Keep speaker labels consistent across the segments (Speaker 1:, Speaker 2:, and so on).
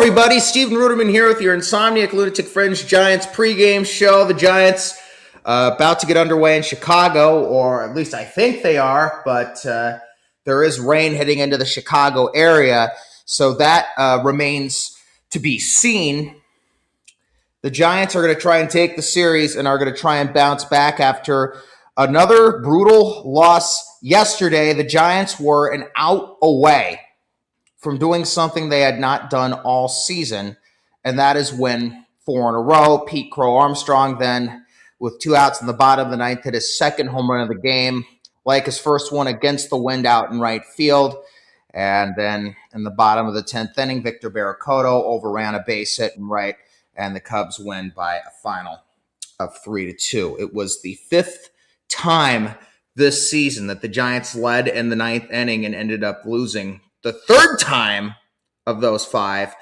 Speaker 1: everybody. Steven Ruderman here with your Insomniac Lunatic Fringe Giants pregame show. The Giants about to get underway in Chicago, or at least I think they are, but there is rain heading into the Chicago area, so that remains to be seen. The Giants are going to try and take the series and are going to try and bounce back after another brutal loss yesterday. The Giants were an out away from doing something they had not done all season, and that is win 4 in a row. Pete Crow Armstrong then, with 2 outs in the bottom of the ninth, hit his second home run of the game, like his first one against the wind out in right field. And then in the bottom of the 10th inning, Victor Barracoto overran a base hit in right, and the Cubs win by a final of 3-2. It was the 5th time this season that the Giants led in the 9th inning and ended up losing. The 3rd time of those 5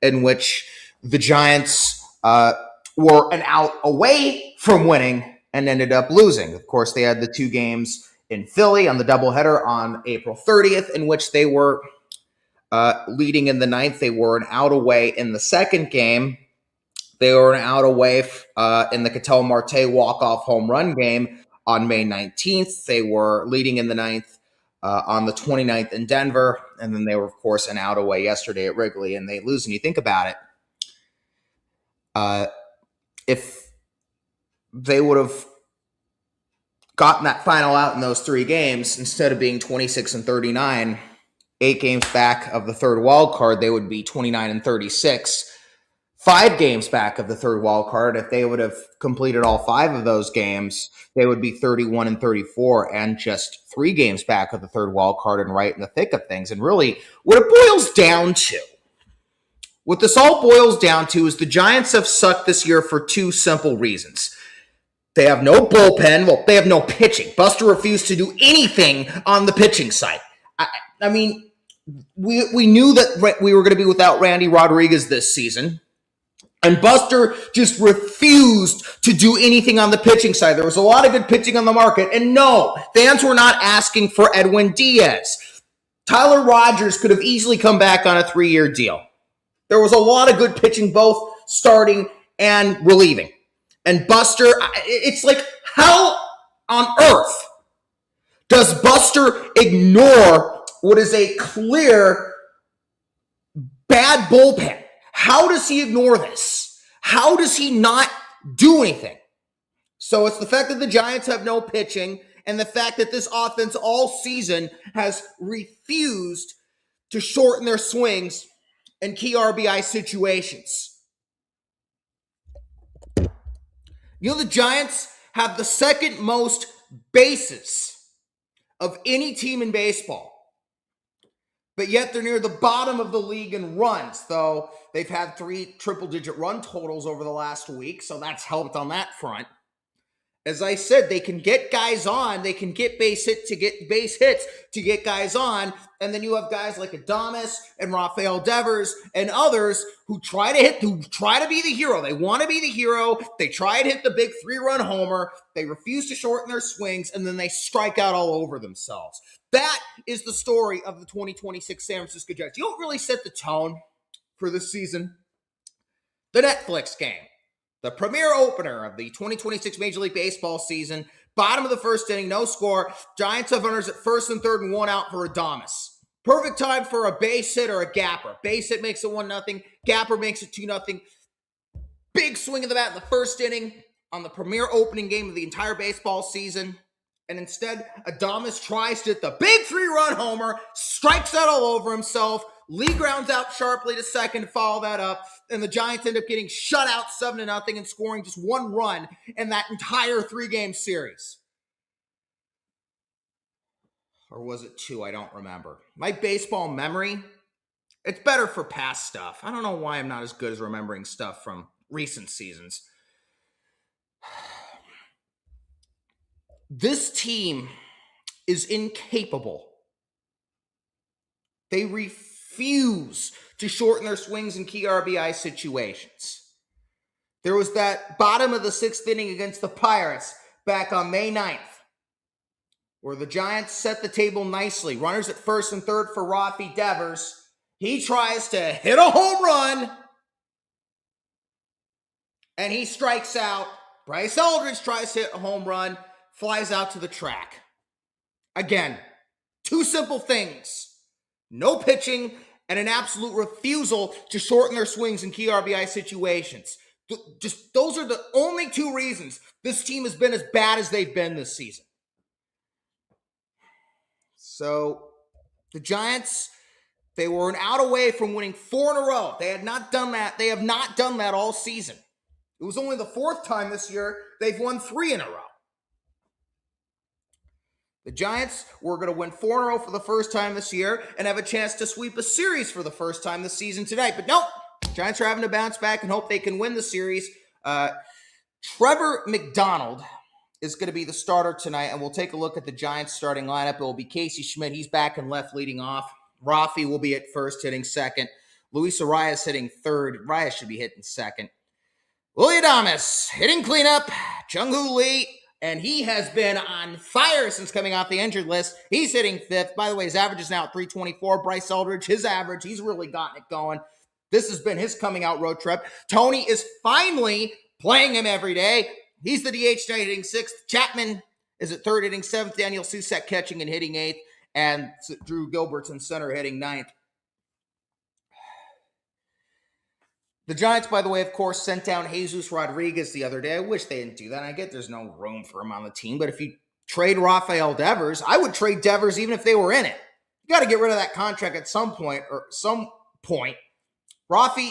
Speaker 1: in which the Giants were an out away from winning and ended up losing. Of course, they had the 2 games in Philly on the doubleheader on April 30th, in which they were leading in the 9th. They were an out away in the 2nd game. They were an out away in the Ketel Marte walk-off home run game on May 19th. They were leading in the 9th on the 29th in Denver, and then they were, of course, an out away yesterday at Wrigley, and they lose. And you think about it, if they would have gotten that final out in those 3 games, instead of being 26-39, 8 games back of the 3rd wild card, they would be 29-36. 5 games back of the 3rd wild card. If they would have completed all 5 of those games, they would be 31-34, and just 3 games back of the 3rd wild card and right in the thick of things. And really, what it boils down to, what this all boils down to, is the Giants have sucked this year for 2 simple reasons. They have no bullpen. Well, they have no pitching. Buster refused to do anything on the pitching side. I mean, we knew that we were going to be without Randy Rodriguez this season. And Buster just refused to do anything on the pitching side. There was a lot of good pitching on the market. And no, fans were not asking for Edwin Diaz. Tyler Rogers could have easily come back on a 3-year deal. There was a lot of good pitching, both starting and relieving. And Buster, it's like, how on earth does Buster ignore what is a clear bad bullpen? How does he ignore this? How does he not do anything? So it's the fact that the Giants have no pitching, and the fact that this offense all season has refused to shorten their swings in key RBI situations. You know, the Giants have the 2nd most bases of any team in baseball. But yet they're near the bottom of the league in runs, though they've had 3 triple-digit run totals over the last week, so that's helped on that front. As I said, they can get guys on, they can get base hits to get guys on, and then you have guys like Adames and Rafael Devers and others who try to be the hero. They want to be the hero. They try to hit the big 3-run homer. They refuse to shorten their swings, and then they strike out all over themselves. That is the story of the 2026 San Francisco Giants. You don't really set the tone for this season. The Netflix game, the premier opener of the 2026 Major League Baseball season, bottom of the 1st inning, no score. Giants have runners at 1st and 3rd and 1 out for Adames. Perfect time for a base hit or a gapper. Base hit makes it 1-0. Gapper makes it 2-0. Big swing of the bat in the 1st inning on the premier opening game of the entire baseball season. And instead, Adames tries to hit the big 3-run homer, strikes out all over himself. Lee grounds out sharply to second to follow that up, and the Giants end up getting shut out 7-0 and scoring just 1 run in that entire 3-game series. Or was it 2? I don't remember. My baseball memory, it's better for past stuff. I don't know why I'm not as good as remembering stuff from recent seasons. This team is incapable. They refuse to shorten their swings in key RBI situations. There was that bottom of the 6th inning against the Pirates back on May 9th, where the Giants set the table nicely. Runners at 1st and 3rd for Rafi Devers. He tries to hit a home run, and he strikes out. Bryce Eldridge tries to hit a home run, flies out to the track. Again, two simple things. No pitching and an absolute refusal to shorten their swings in key RBI situations. Just those are the only two reasons this team has been as bad as they've been this season. So the Giants, they were an out away from winning 4 in a row. They had not done that. They have not done that all season. It was only the 4th time this year they've won 3 in a row. The Giants were going to win 4 in a row for the first time this year and have a chance to sweep a series for the first time this season tonight. But nope, Giants are having to bounce back and hope they can win the series. Trevor McDonald is going to be the starter tonight, and we'll take a look at the Giants starting lineup. It will be Casey Schmidt. He's back in left leading off. Rafi will be at first, hitting second. Luis Arias hitting third. Arias should be hitting second. Willie Adames hitting cleanup. Jung-Hoo Lee, and he has been on fire since coming off the injured list. He's hitting fifth. By the way, his average is now at 324. Bryce Eldridge, his average, he's really gotten it going. This has been his coming out road trip. Tony is finally playing him every day. He's the DH tonight, hitting sixth. Chapman is at third, hitting seventh. Daniel Susak catching and hitting eighth. And Drew Gilbert's in center, hitting ninth. The Giants, by the way, of course, sent down Jesus Rodriguez the other day. I wish they didn't do that. I get there's no room for him on the team, but if you trade Rafael Devers, I would trade Devers even if they were in it. You got to get rid of that contract at some point. Rafi,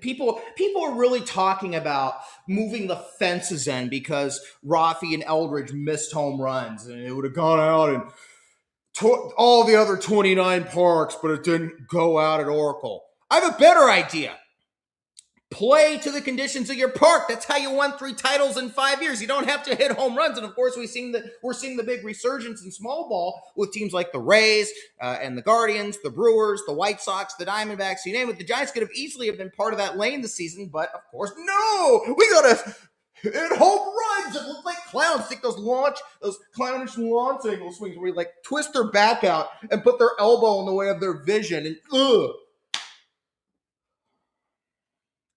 Speaker 1: people are really talking about moving the fences in because Rafi and Eldridge missed home runs, and it would have gone out in all the other 29 parks, but it didn't go out at Oracle. I have a better idea. Play to the conditions of your park. That's how you won 3 titles in 5 years. You don't have to hit home runs. And of course, we're seeing the big resurgence in small ball with teams like the Rays and the Guardians, the Brewers, the White Sox, the Diamondbacks. You name it. The Giants could have easily have been part of that lane this season, but of course, no. We gotta hit home runs. It look like clowns. Take those clownish launch angle swings where you like twist their back out and put their elbow in the way of their vision. And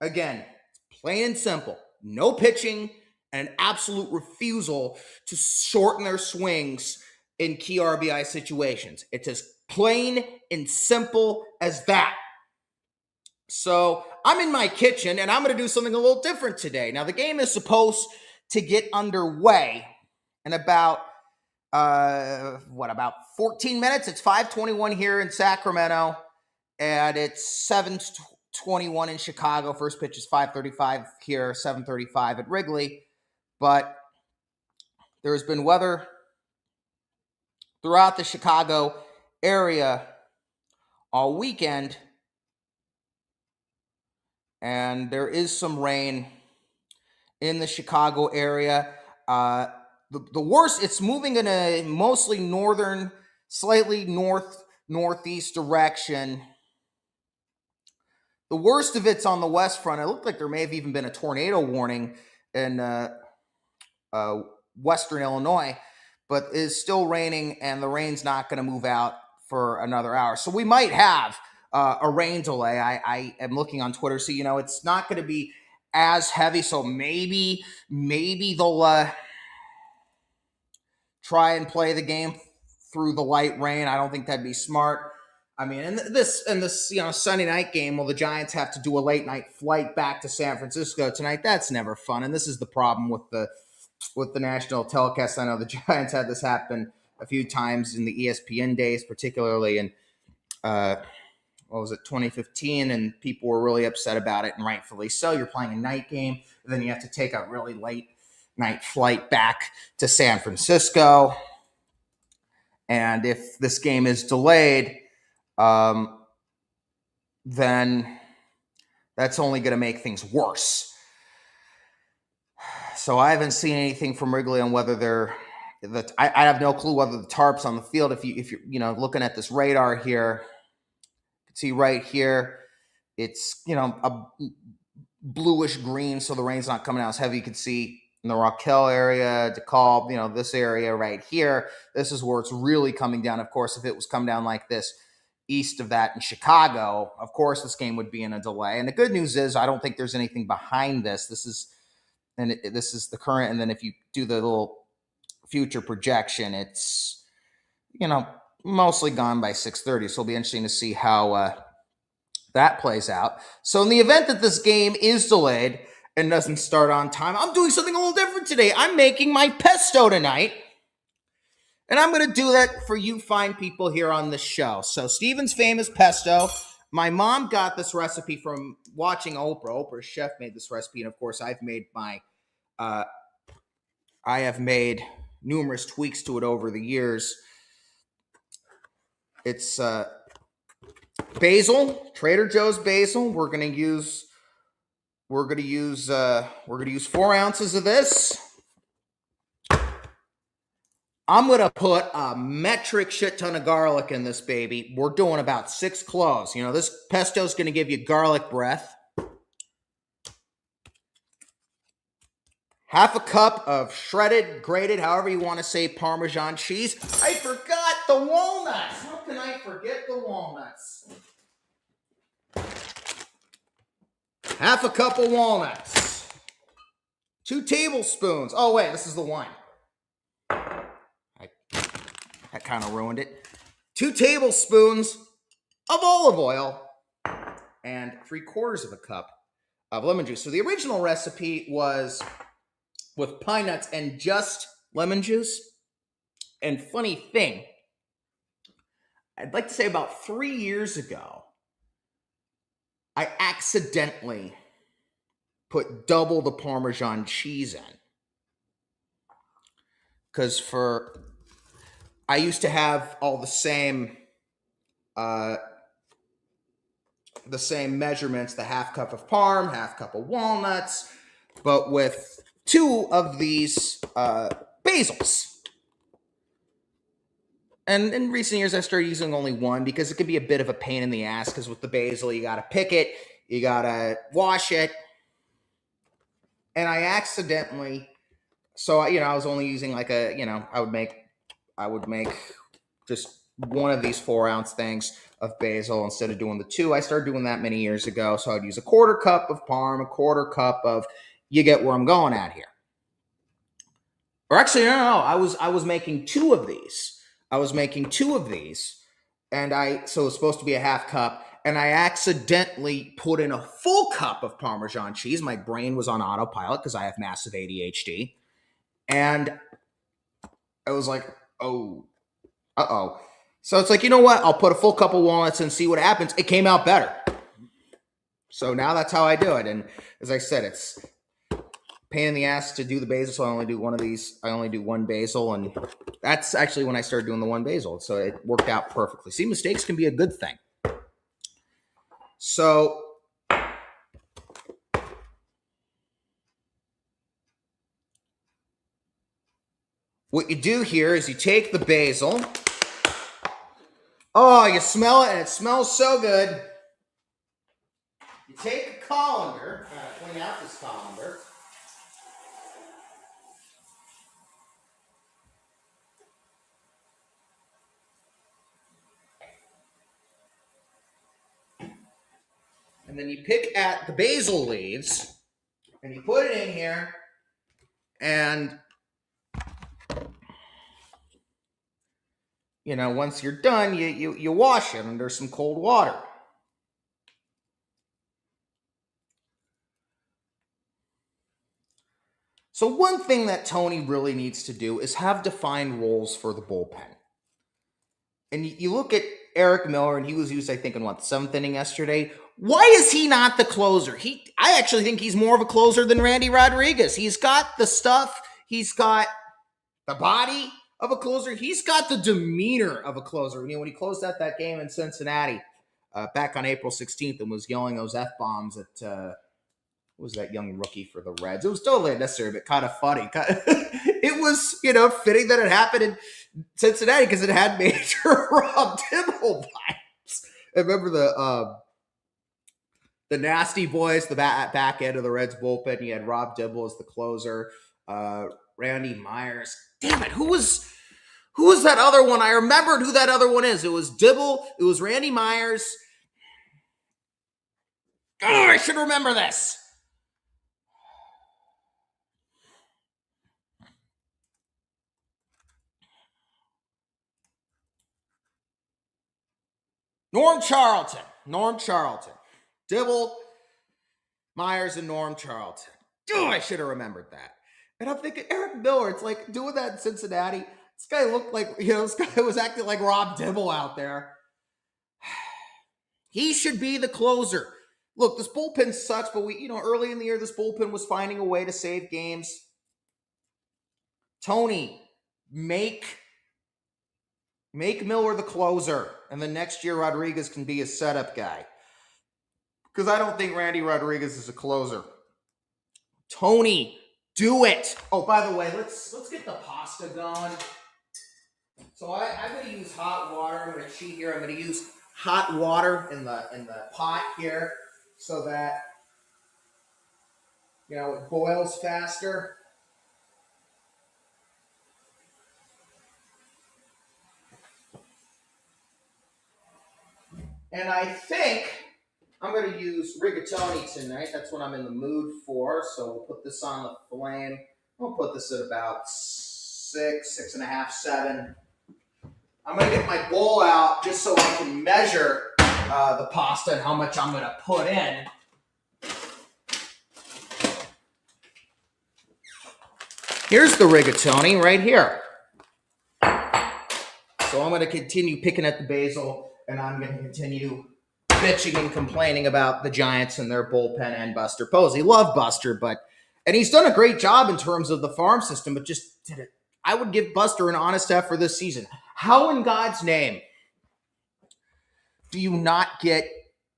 Speaker 1: again, plain and simple, no pitching and an absolute refusal to shorten their swings in key RBI situations. It's as plain and simple as that. So I'm in my kitchen and I'm going to do something a little different today. Now, the game is supposed to get underway in about 14 minutes? It's 5:21 here in Sacramento, and it's 7:21 in Chicago. First pitch is 5:35 here, 7:35 at Wrigley. But there has been weather throughout the Chicago area all weekend, and there is some rain in the Chicago area. The worst, it's moving in a mostly northern, slightly northeast direction. The worst of it's on the west front. It looked like there may have even been a tornado warning in western Illinois, but it is still raining, and the rain's not going to move out for another hour. So we might have a rain delay. I am looking on Twitter, so it's not going to be as heavy. So maybe they'll try and play the game through the light rain. I don't think that'd be smart. I mean, in this Sunday night game, the Giants have to do a late night flight back to San Francisco tonight. That's never fun, and this is the problem with the national telecast. I know the Giants had this happen a few times in the ESPN days, particularly in 2015, and people were really upset about it, and rightfully so. You're playing a night game, and then you have to take a really late night flight back to San Francisco. And if this game is delayed, then that's only going to make things worse. So I haven't seen anything from Wrigley on whether I have no clue whether the tarp's on the field. If you're looking at this radar here, you can see right here, it's a bluish green, so the rain's not coming out as heavy. You can see in the Raquel area, DeKalb, this area right here, this is where it's really coming down. Of course, if it was coming down like this east of that in Chicago, of course, this game would be in a delay. And the good news is I don't think there's anything behind this. This is the current. And then if you do the little future projection, it's, mostly gone by 6:30. So it'll be interesting to see how that plays out. So in the event that this game is delayed and doesn't start on time, I'm doing something a little different today. I'm making my pesto tonight. And I'm going to do that for you fine people here on the show. So Steven's famous pesto. My mom got this recipe from watching Oprah. Oprah's chef made this recipe. And of course, I have made numerous tweaks to it over the years. It's basil, Trader Joe's basil. We're gonna use 4 ounces of this. I'm gonna put a metric shit ton of garlic in this baby. We're doing about 6 cloves. This pesto is gonna give you garlic breath. Half a cup of shredded, grated, however you want to say, Parmesan cheese. I forgot the walnuts. How can I forget the walnuts? Half a cup of walnuts. 2 tablespoons. Oh, wait, this is the wine. That kind of ruined it. 2 tablespoons of olive oil and 3/4 of a cup of lemon juice. So the original recipe was with pine nuts and just lemon juice. And funny thing, I'd like to say about 3 years ago, I accidentally put double the Parmesan cheese in. Because I used to have all the same measurements, the half cup of parm, half cup of walnuts, but with 2 of these basils. And in recent years, I started using only 1 because it could be a bit of a pain in the ass, because with the basil, you got to pick it, you got to wash it. And I accidentally, so, I was only using like I would make just 1 of these 4-ounce things of basil instead of doing the 2. I started doing that many years ago. So I'd use 1/4 cup of parm, 1/4 cup of, you get where I'm going at here. Or actually, no. I was making 2 of these. And so it was supposed to be a half cup, and I accidentally put in a full cup of Parmesan cheese. My brain was on autopilot because I have massive ADHD. And I was like, oh, uh-oh. So it's like, you know what? I'll put a full cup of walnuts and see what happens. It came out better. So now that's how I do it. And as I said, it's pain in the ass to do the basil, so I only do 1 of these. I only do 1 basil, and that's actually when I started doing the 1 basil. So it worked out perfectly. See, mistakes can be a good thing. So what you do here is you take the basil. Oh, you smell it, and it smells so good. You take a colander. I'm going to clean out this colander. And then you pick at the basil leaves, and you put it in here, and once you're done, you wash it under some cold water. So one thing that Tony really needs to do is have defined roles for the bullpen. And you look at Eric Miller, and he was used, I think, in the 7th inning yesterday. Why is he not the closer? I actually think he's more of a closer than Randy Rodriguez. He's got the stuff. He's got the body of a closer. He's got the demeanor of a closer. When he closed out that game in Cincinnati back on April 16th and was yelling those F-bombs at what was that young rookie for the Reds? It was totally unnecessary, but kind of funny. It was, fitting that it happened in Cincinnati because it had major Rob Dibble vibes. I remember the Nasty Boys, the back end of the Reds bullpen. You had Rob Dibble as the closer. Randy Myers. Damn it, who was Who was that other one? I remembered who that other one is. It was Dibble. It was Randy Myers. Oh, I should remember this. Norm Charlton. Dibble, Myers, and Norm Charlton. Oh, I should have remembered that. And I'm thinking, Eric Miller, it's like doing that in Cincinnati. This guy looked like, this guy was acting like Rob Dibble out there. He should be the closer. Look, this bullpen sucks, but early in the year, this bullpen was finding a way to save games. Tony, make Miller the closer, and then next year Rodriguez can be a setup guy. Because I don't think Randy Rodriguez is a closer. Tony, do it. Oh, by the way, let's get the pasta going. So I'm going to use hot water. I'm going to cheat here. I'm going to use hot water in the pot here so that it boils faster. And I think I'm going to use rigatoni tonight. That's what I'm in the mood for. So we'll put this on the flame. We'll put this at about 6.5, 7. I'm going to get my bowl out just so I can measure the pasta and how much I'm going to put in. Here's the rigatoni right here. So I'm going to continue picking at the basil, and I'm going to continue bitching and complaining about the Giants and their bullpen and Buster Posey. Love Buster, and he's done a great job in terms of the farm system, but I would give Buster an honest effort this season. How in God's name do you not get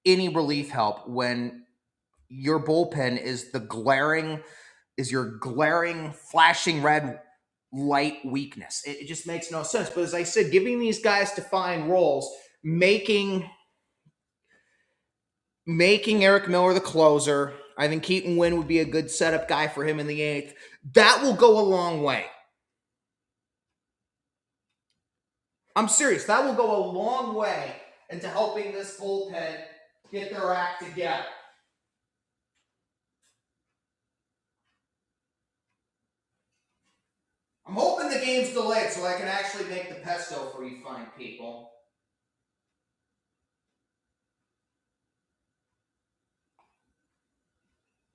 Speaker 1: any relief help when your bullpen is your glaring, flashing red light weakness? It just makes no sense. But as I said, giving these guys defined roles, making Eric Miller the closer, I think Keaton Wynn would be a good setup guy for him in the 8th. That will go a long way. I'm serious. That will go a long way into helping this bullpen get their act together. I'm hoping the game's delayed so I can actually make the pesto for you fine people.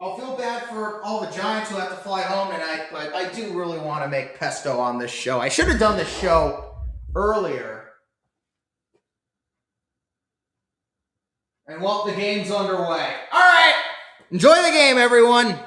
Speaker 1: I'll feel bad for all the Giants who have to fly home tonight, but I do really want to make pesto on this show. I should have done this show earlier. And well, the game's underway. All right. Enjoy the game, everyone.